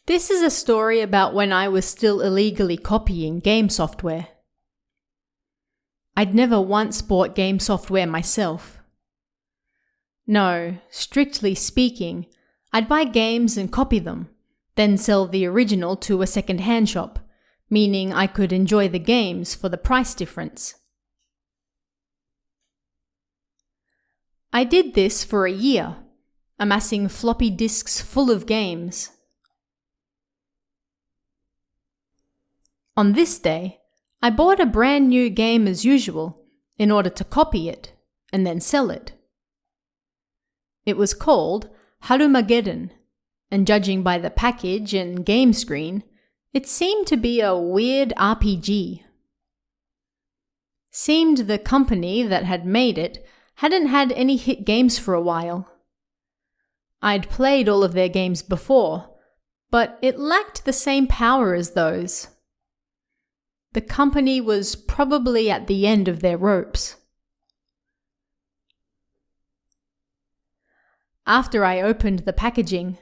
This is a story about when I was still illegally copying game software. I'd never once bought game software myself. No, strictly speaking, I'd buy games and copy them, then sell the original to a second-hand shop, meaning I could enjoy the games for the price difference. I did this for a year, amassing floppy disks full of games. On this day, I bought a brand new game as usual in order to copy it and then sell it. It was called Harumageddon, and judging by the package and game screen, it seemed to be a weird RPG. Seemed the company that had made it hadn't had any hit games for a while. I'd played all of their games before, but it lacked the same power as those. The company was probably at the end of their ropes. After I opened the packaging,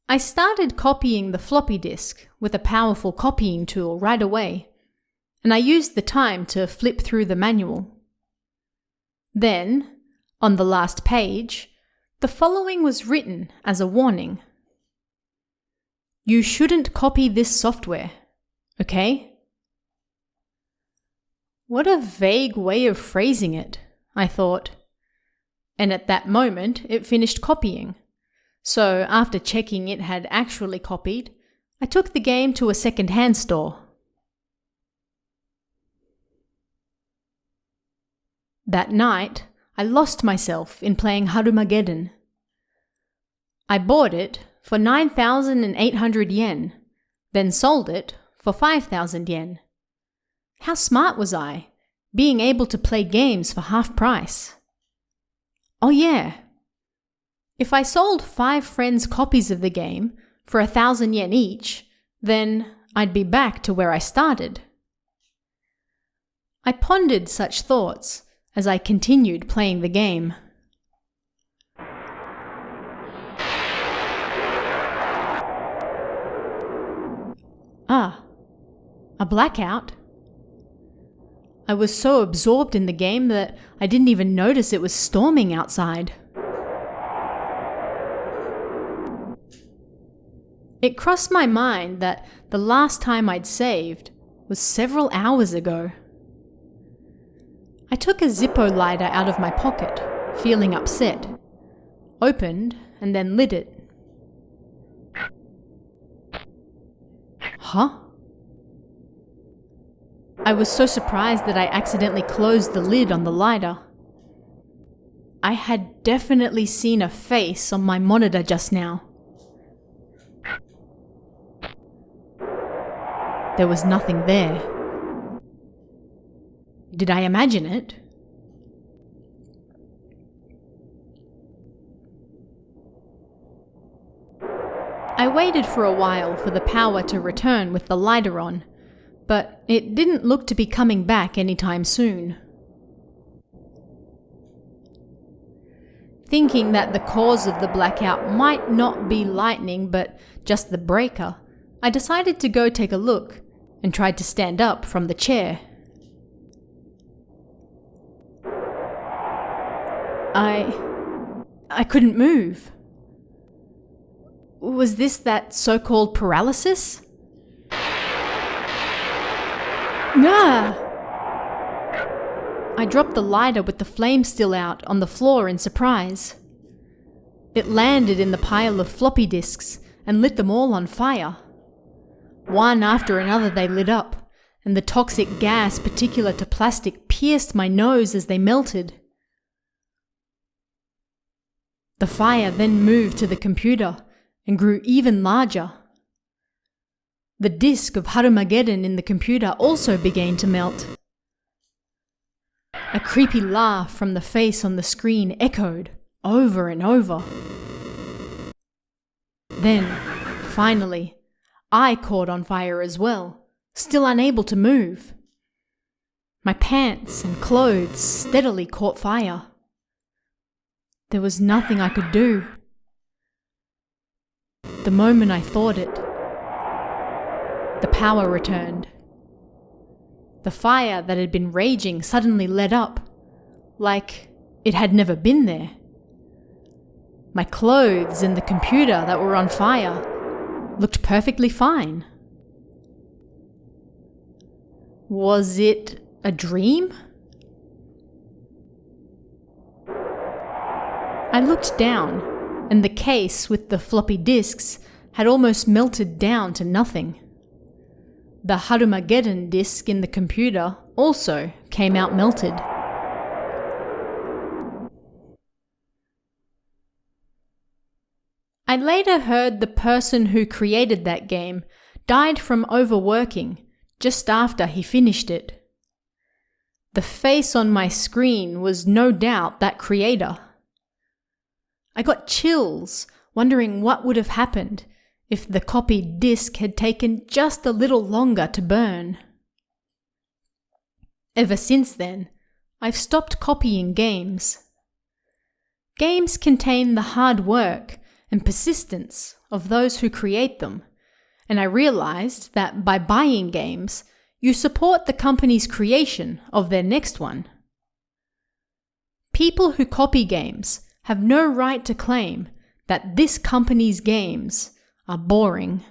I started copying the floppy disk with a powerful copying tool right away, and I used the time to flip through the manual. Then, on the last page, the following was written as a warning. You shouldn't copy this software, okay? What a vague way of phrasing it, I thought. And at that moment, it finished copying. So after checking it had actually copied, I took the game to a second-hand store. That night, I lost myself in playing Harumageddon. I bought it for 9,800 yen, then sold it for 5,000 yen. How smart was I, being able to play games for half price? Oh yeah, if I sold 5 friends' copies of the game for 1,000 yen each, then I'd be back to where I started. I pondered such thoughts as I continued playing the game. A blackout? I was so absorbed in the game that I didn't even notice it was storming outside. It crossed my mind that the last time I'd saved was several hours ago. I took a Zippo lighter out of my pocket, feeling upset, opened and then lit it. Huh? I was so surprised that I accidentally closed the lid on the lighter. I had definitely seen a face on my monitor just now. There was nothing there. Did I imagine it? I waited for a while for the power to return with the lighter on, but it didn't look to be coming back anytime soon. Thinking that the cause of the blackout might not be lightning but just the breaker, I decided to go take a look and tried to stand up from the chair. I couldn't move. Was this that so-called paralysis? Nah! I dropped the lighter with the flame still out on the floor in surprise. It landed in the pile of floppy disks and lit them all on fire. One after another they lit up, and the toxic gas particular to plastic pierced my nose as they melted. The fire then moved to the computer and grew even larger. The disk of Harumageddon in the computer also began to melt. A creepy laugh from the face on the screen echoed over and over. Then, finally, I caught on fire as well, still unable to move. My pants and clothes steadily caught fire. There was nothing I could do. The moment I thought it, the power returned. The fire that had been raging suddenly let up, like it had never been there. My clothes and the computer that were on fire looked perfectly fine. Was it a dream? I looked down, and the case with the floppy disks had almost melted down to nothing. The Harumageddon disk in the computer also came out melted. I later heard the person who created that game died from overworking just after he finished it. The face on my screen was no doubt that creator. I got chills, wondering what would have happened if the copied disc had taken just a little longer to burn. Ever since then, I've stopped copying games. Games contain the hard work and persistence of those who create them, and I realized that by buying games, you support the company's creation of their next one. People who copy games have no right to claim that this company's games are boring.